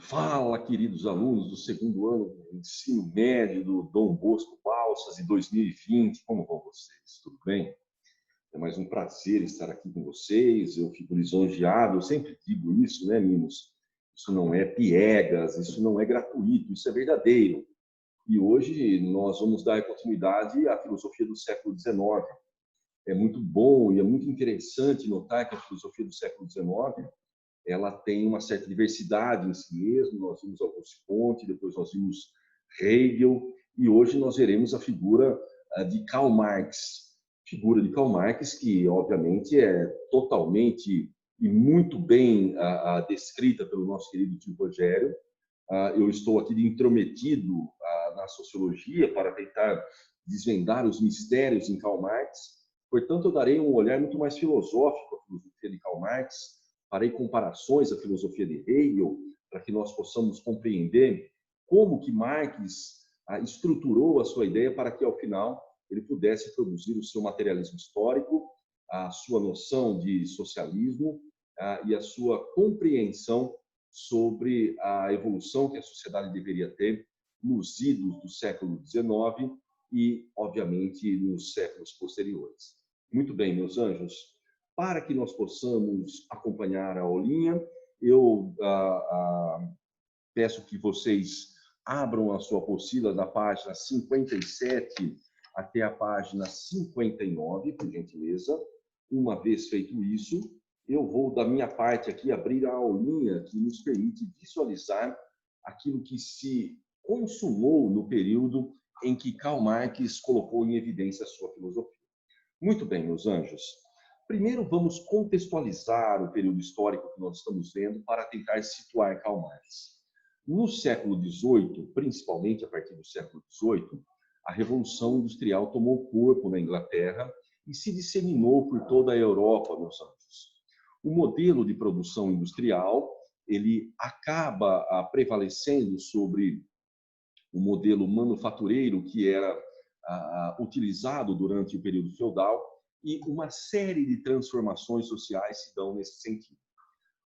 Fala, queridos alunos do segundo ano do ensino médio do Dom Bosco Balsas de 2020, como vão vocês? Tudo bem? É mais um prazer estar aqui com vocês, eu fico lisonjeado, eu sempre digo isso, né, meninos? Isso não é piegas, isso não é gratuito, isso é verdadeiro. E hoje nós vamos dar continuidade à filosofia do século XIX. É muito bom e é muito interessante notar que a filosofia do século XIX ela tem uma certa diversidade em si mesmo. Nós vimos Auguste Comte, depois nós vimos Hegel, e hoje nós veremos a figura de Karl Marx. Figura de Karl Marx que, obviamente, é totalmente e muito bem descrita pelo nosso querido tio Rogério. Eu estou aqui de intrometido na sociologia para tentar desvendar os mistérios em Karl Marx. Portanto, eu darei um olhar muito mais filosófico à filosofia de Karl Marx, farei comparações à filosofia de Hegel, para que nós possamos compreender como que Marx estruturou a sua ideia para que, ao final, ele pudesse produzir o seu materialismo histórico, a sua noção de socialismo e a sua compreensão sobre a evolução que a sociedade deveria ter nos idos do século XIX e, obviamente, nos séculos posteriores. Muito bem, meus anjos. Para que nós possamos acompanhar a aulinha, eu peço que vocês abram a sua apostila da página 57 até a página 59, por gentileza. Uma vez feito isso, eu vou, da minha parte aqui, abrir a aulinha que nos permite visualizar aquilo que se consumou no período em que Karl Marx colocou em evidência a sua filosofia. Muito bem, meus anjos. Primeiro, vamos contextualizar o período histórico que nós estamos vendo para tentar situar Karl Marx. No século XVIII, principalmente a partir do século XVIII, a Revolução Industrial tomou corpo na Inglaterra e se disseminou por toda a Europa, meus anjos. O modelo de produção industrial ele acaba prevalecendo sobre o modelo manufatureiro que era utilizado durante o período feudal, e uma série de transformações sociais se dão nesse sentido.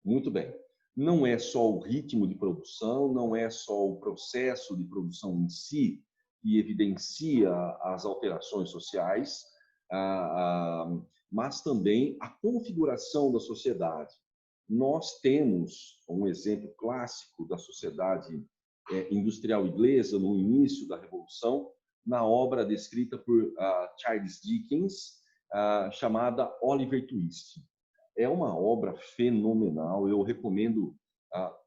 Muito bem. Não é só o ritmo de produção, não é só o processo de produção em si que evidencia as alterações sociais, mas também a configuração da sociedade. Nós temos um exemplo clássico da sociedade industrial inglesa no início da Revolução, na obra descrita por Charles Dickens, chamada Oliver Twist. É uma obra fenomenal, eu recomendo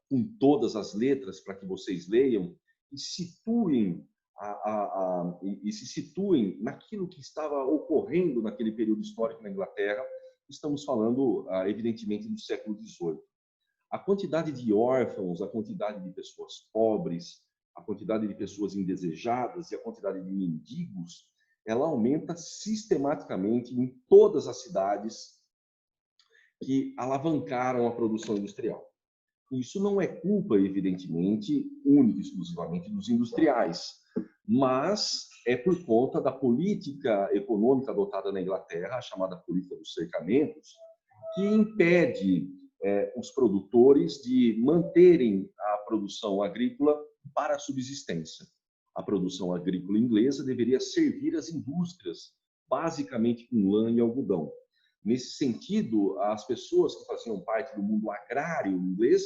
com todas as letras para que vocês leiam e situem e se situem naquilo que estava ocorrendo naquele período histórico na Inglaterra. Estamos falando, evidentemente, do século XVIII. A quantidade de órfãos, a quantidade de pessoas pobres, a quantidade de pessoas indesejadas e a quantidade de mendigos, ela aumenta sistematicamente em todas as cidades que alavancaram a produção industrial. Isso não é culpa, evidentemente, única e exclusivamente dos industriais, mas é por conta da política econômica adotada na Inglaterra, a chamada política dos cercamentos, que impede os produtores de manterem a produção agrícola para a subsistência. A produção agrícola inglesa deveria servir as indústrias, basicamente com lã e algodão. Nesse sentido, as pessoas que faziam parte do mundo agrário inglês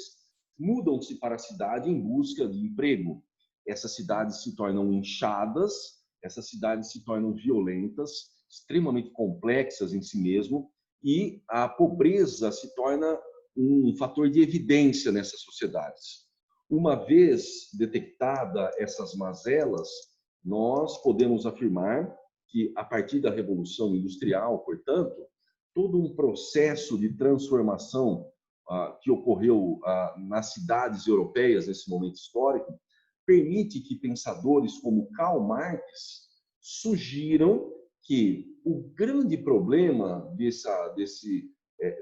mudam-se para a cidade em busca de emprego. Essas cidades se tornam inchadas, essas cidades se tornam violentas, extremamente complexas em si mesmo, e a pobreza se torna um fator de evidência nessas sociedades. Uma vez detectada essas mazelas, nós podemos afirmar que, a partir da Revolução Industrial, portanto, todo um processo de transformação que ocorreu nas cidades europeias nesse momento histórico permite que pensadores como Karl Marx sugiram que o grande problema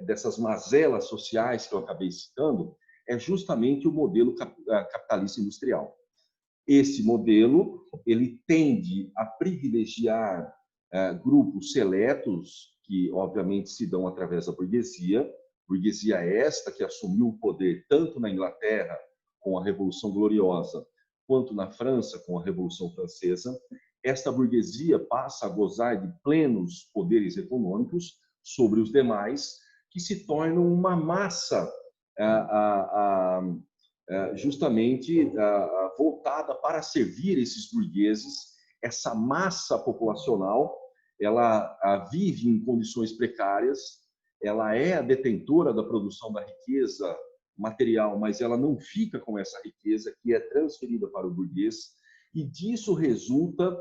dessas mazelas sociais que eu acabei citando é justamente o modelo capitalista industrial. Esse modelo ele tende a privilegiar grupos seletos, que obviamente se dão através da burguesia esta que assumiu o poder tanto na Inglaterra com a Revolução Gloriosa, quanto na França, com a Revolução Francesa, esta burguesia passa a gozar de plenos poderes econômicos sobre os demais, que se tornam uma massa justamente voltada para servir esses burgueses. Essa massa populacional, ela vive em condições precárias, ela é a detentora da produção da riqueza material, mas ela não fica com essa riqueza que é transferida para o burguês, e disso resulta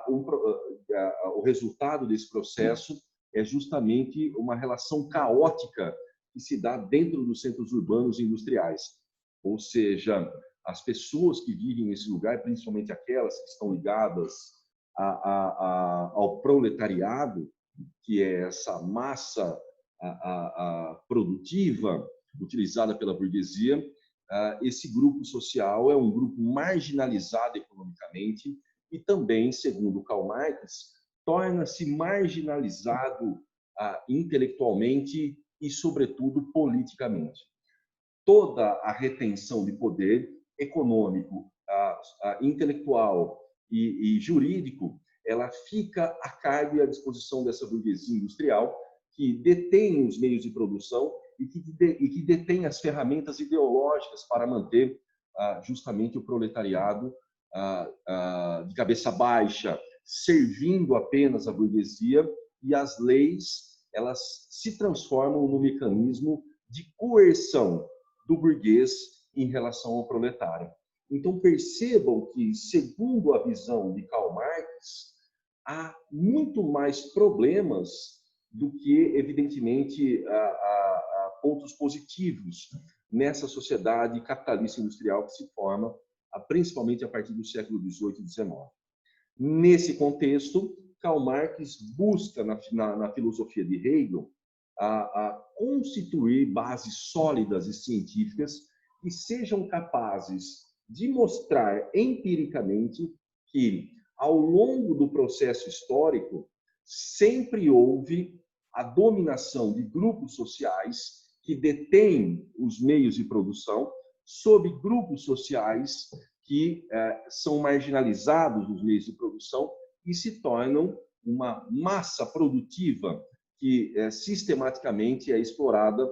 o resultado desse processo é justamente uma relação caótica que se dá dentro dos centros urbanos e industriais. Ou seja, as pessoas que vivem nesse lugar, principalmente aquelas que estão ligadas ao proletariado, que é essa massa produtiva utilizada pela burguesia, esse grupo social é um grupo marginalizado economicamente e também, segundo Karl Marx, torna-se marginalizado intelectualmente e, sobretudo, politicamente. Toda a retenção de poder econômico, intelectual e jurídico, ela fica a cargo e à disposição dessa burguesia industrial que detém os meios de produção e que detém as ferramentas ideológicas para manter justamente o proletariado de cabeça baixa, servindo apenas a burguesia, e as leis elas se transformam no mecanismo de coerção do burguês em relação ao proletário. Então, percebam que, segundo a visão de Karl Marx, há muito mais problemas do que, evidentemente, pontos positivos nessa sociedade capitalista industrial que se forma principalmente a partir do século XVIII e XIX. Nesse contexto, Karl Marx busca, na filosofia de Hegel, constituir bases sólidas e científicas que sejam capazes de mostrar empiricamente que, ao longo do processo histórico, sempre houve a dominação de grupos sociais que detêm os meios de produção sobre grupos sociais que são marginalizados dos meios de produção e se tornam uma massa produtiva que sistematicamente é explorada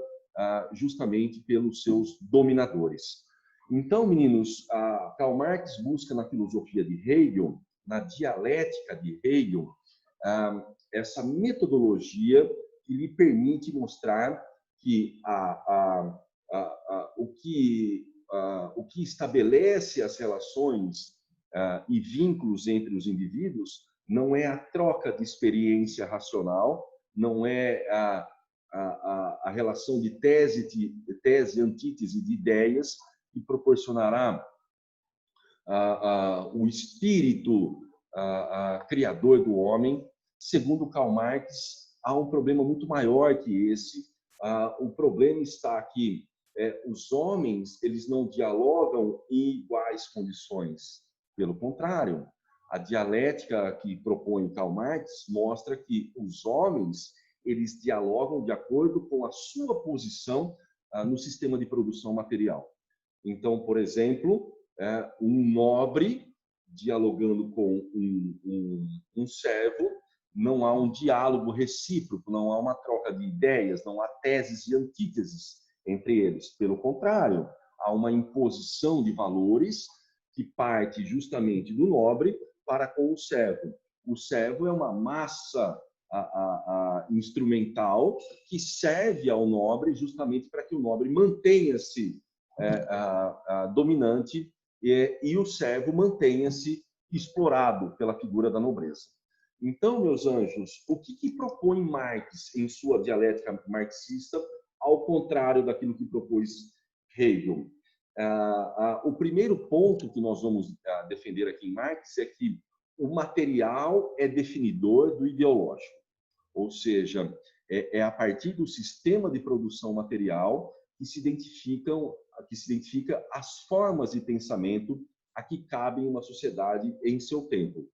justamente pelos seus dominadores. Então, meninos, Karl Marx busca na filosofia de Hegel, na dialética de Hegel, essa metodologia que lhe permite mostrar que o que estabelece as relações e vínculos entre os indivíduos não é a troca de experiência racional, não é a relação de tese e antítese de ideias que proporcionará o espírito criador do homem. Segundo Karl Marx, há um problema muito maior que esse. O problema está que os homens eles não dialogam em iguais condições. Pelo contrário, a dialética que propõe Karl Marx mostra que os homens eles dialogam de acordo com a sua posição no sistema de produção material. Então, por exemplo, um nobre dialogando com um servo, não há um diálogo recíproco, não há uma troca de ideias, não há teses e antíteses entre eles. Pelo contrário, há uma imposição de valores que parte justamente do nobre para com o servo. O servo é uma massa instrumental que serve ao nobre justamente para que o nobre mantenha-se dominante e o servo mantenha-se explorado pela figura da nobreza. Então, meus anjos, o que propõe Marx em sua dialética marxista, ao contrário daquilo que propôs Hegel? O primeiro ponto que nós vamos defender aqui em Marx é que o material é definidor do ideológico, ou seja, é a partir do sistema de produção material que se identifica as formas de pensamento a que cabem uma sociedade em seu tempo.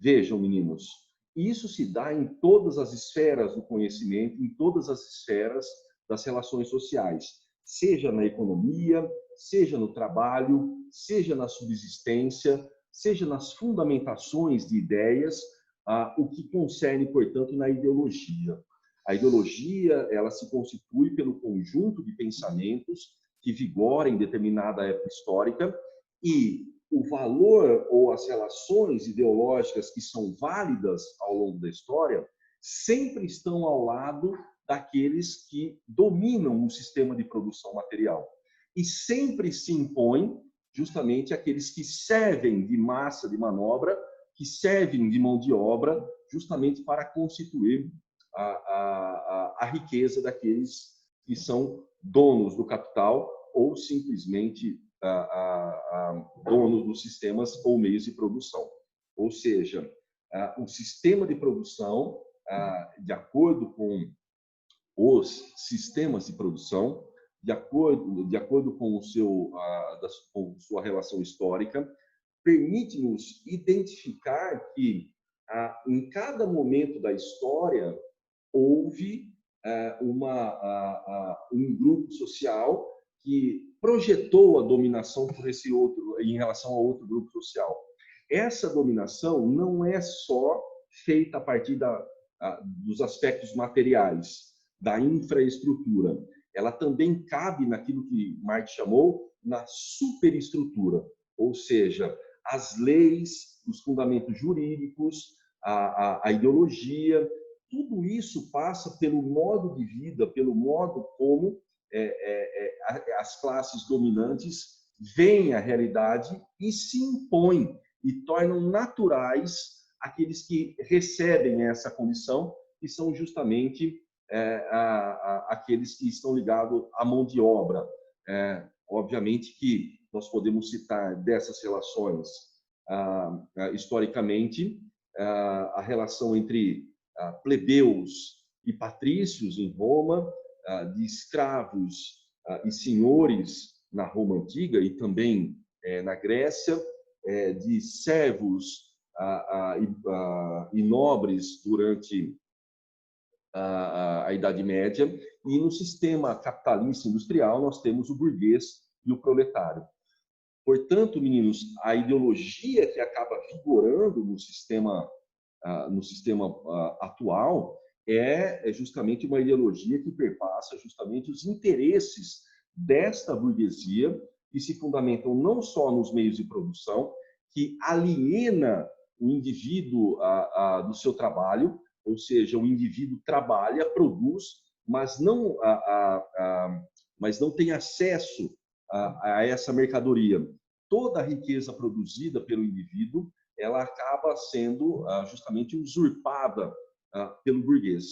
Vejam, meninos, isso se dá em todas as esferas do conhecimento, em todas as esferas das relações sociais, seja na economia, seja no trabalho, seja na subsistência, seja nas fundamentações de ideias, o que concerne, portanto, na ideologia. A ideologia, ela se constitui pelo conjunto de pensamentos que vigoram em determinada época histórica, e o valor ou as relações ideológicas que são válidas ao longo da história sempre estão ao lado daqueles que dominam o sistema de produção material. E sempre se impõem justamente aqueles que servem de massa de manobra, que servem de mão de obra, justamente para constituir a riqueza daqueles que são donos do capital ou simplesmente donos dos sistemas ou meios de produção. Ou seja, o sistema de produção, de acordo com os sistemas de produção, de acordo com com sua relação histórica, permite-nos identificar que em cada momento da história houve um grupo social que projetou a dominação por esse outro em relação a outro grupo social. Essa dominação não é só feita a partir dos aspectos materiais, da infraestrutura. Ela também cabe naquilo que Marx chamou na superestrutura, ou seja, as leis, os fundamentos jurídicos, a ideologia, tudo isso passa pelo modo de vida, pelo modo como as classes dominantes veem a realidade e se impõem e tornam naturais aqueles que recebem essa condição, que são justamente aqueles que estão ligados à mão de obra. Obviamente que nós podemos citar dessas relações, historicamente, a relação entre plebeus e patrícios em Roma, de escravos e senhores na Roma antiga e também na Grécia, de servos e nobres durante a Idade Média, e no sistema capitalista industrial nós temos o burguês e o proletário. Portanto, meninos, a ideologia que acaba vigorando no sistema atual é justamente uma ideologia que perpassa justamente os interesses desta burguesia, que se fundamentam não só nos meios de produção, que aliena o indivíduo do seu trabalho, ou seja, o indivíduo trabalha, produz, mas não tem acesso a essa mercadoria. Toda a riqueza produzida pelo indivíduo, ela acaba sendo justamente usurpada pelo burguês.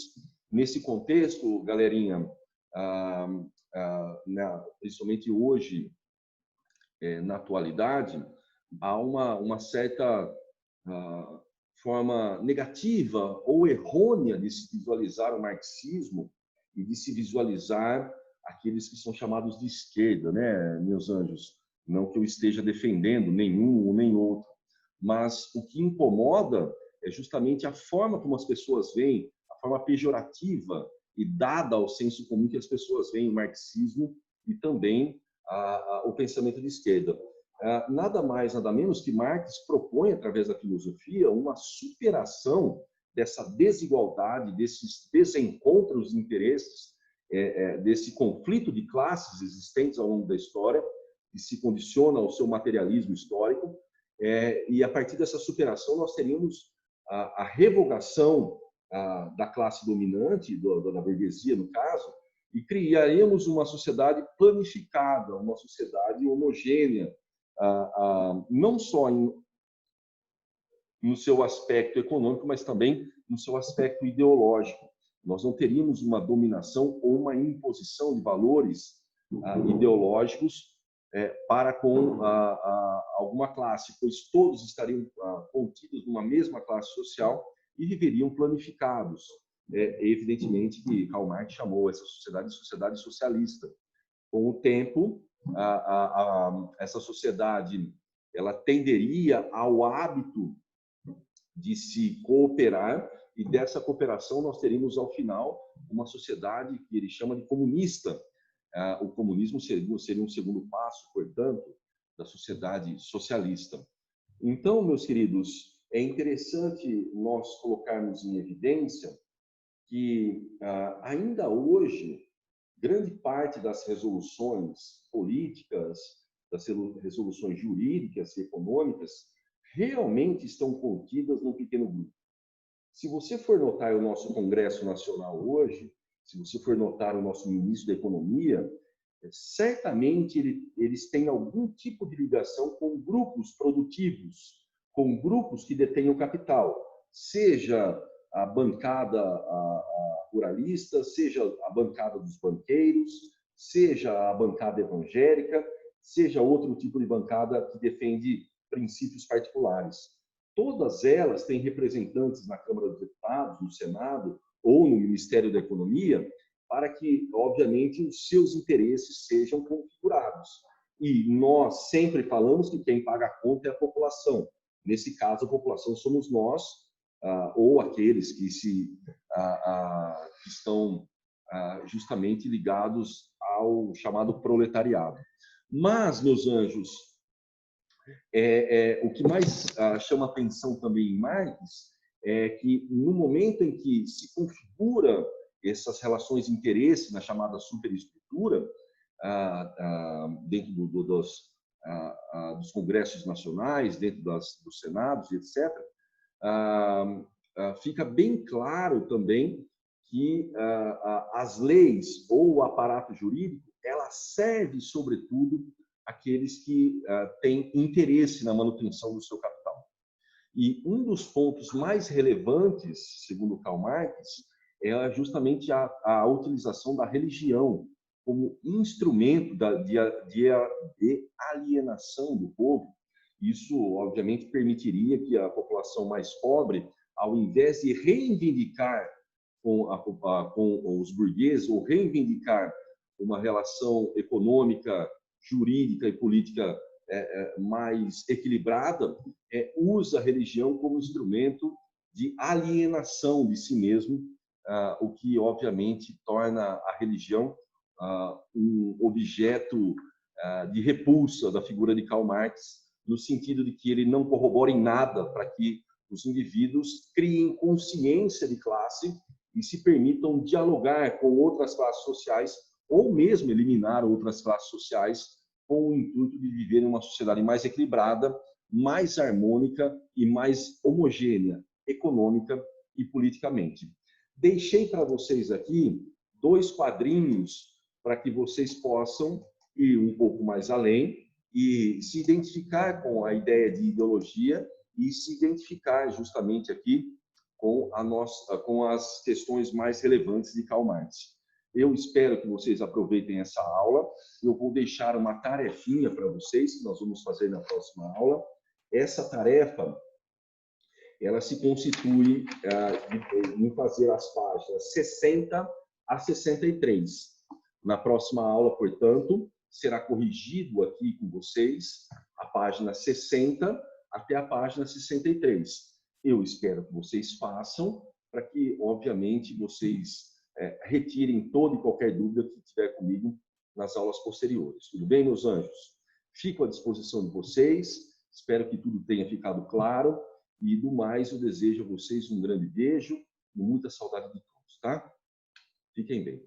Nesse contexto, galerinha, principalmente hoje, na atualidade, há uma certa forma negativa ou errônea de se visualizar o marxismo e de se visualizar aqueles que são chamados de esquerda, né, meus anjos? Não que eu esteja defendendo nenhum ou nem outro, mas o que incomoda é justamente a forma como as pessoas veem, a forma pejorativa e dada ao senso comum que as pessoas veem o marxismo e também o pensamento de esquerda. Nada mais, nada menos que Marx propõe, através da filosofia, uma superação dessa desigualdade, desses desencontros de interesses, desse conflito de classes existentes ao longo da história, que se condiciona ao seu materialismo histórico, e a partir dessa superação nós teríamos a revogação da classe dominante, da burguesia, no caso, e criaríamos uma sociedade planificada, uma sociedade homogênea, não só no seu aspecto econômico, mas também no seu aspecto ideológico. Nós não teríamos uma dominação ou uma imposição de valores ideológicos para com alguma classe, pois todos estariam contidos numa mesma classe social e viveriam planificados. Evidentemente que Karl Marx chamou essa sociedade de sociedade socialista. Com o tempo, essa sociedade ela tenderia ao hábito de se cooperar, e dessa cooperação nós teríamos, ao final, uma sociedade que ele chama de comunista, o comunismo seria um segundo passo, portanto, da sociedade socialista. Então, meus queridos, é interessante nós colocarmos em evidência que, ainda hoje, grande parte das resoluções políticas, das resoluções jurídicas e econômicas, realmente estão contidas num pequeno grupo. Se você for notar o nosso Congresso Nacional hoje, se você for notar o nosso ministro da Economia, certamente eles têm algum tipo de ligação com grupos produtivos, com grupos que detêm o capital, seja a bancada ruralista, seja a bancada dos banqueiros, seja a bancada evangélica, seja outro tipo de bancada que defende princípios particulares. Todas elas têm representantes na Câmara dos Deputados, no Senado ou no Ministério da Economia, para que, obviamente, os seus interesses sejam configurados. E nós sempre falamos que quem paga a conta é a população. Nesse caso, a população somos nós, ou aqueles que que estão justamente ligados ao chamado proletariado. Mas, meus anjos, o que mais chama atenção também em Marx é que, no momento em que se configura essas relações de interesse na chamada superestrutura, dentro dos congressos nacionais, dentro dos senados, etc., fica bem claro também que as leis ou o aparato jurídico, ela serve, sobretudo, àqueles que têm interesse na manutenção do seu capital. E um dos pontos mais relevantes, segundo Karl Marx, é justamente a utilização da religião como instrumento de alienação do povo. Isso, obviamente, permitiria que a população mais pobre, ao invés de reivindicar com os burgueses ou reivindicar uma relação econômica, jurídica e política mais equilibrada, usa a religião como instrumento de alienação de si mesmo, o que, obviamente, torna a religião um objeto de repulsa da figura de Karl Marx, no sentido de que ele não corrobora em nada para que os indivíduos criem consciência de classe e se permitam dialogar com outras classes sociais ou mesmo eliminar outras classes sociais com o intuito de viver em uma sociedade mais equilibrada, mais harmônica e mais homogênea, econômica e politicamente. Deixei para vocês aqui 2 quadrinhos para que vocês possam ir um pouco mais além e se identificar com a ideia de ideologia e se identificar justamente aqui com as questões mais relevantes de Karl Marx. Eu espero que vocês aproveitem essa aula. Eu vou deixar uma tarefinha para vocês, que nós vamos fazer na próxima aula. Essa tarefa, ela se constitui em fazer as páginas 60 a 63. Na próxima aula, portanto, será corrigido aqui com vocês a página 60 até a página 63. Eu espero que vocês façam para que, obviamente, vocês retirem toda e qualquer dúvida que tiver comigo nas aulas posteriores. Tudo bem, meus anjos? Fico à disposição de vocês. Espero que tudo tenha ficado claro. E, do mais, eu desejo a vocês um grande beijo e muita saudade de todos, tá? Fiquem bem.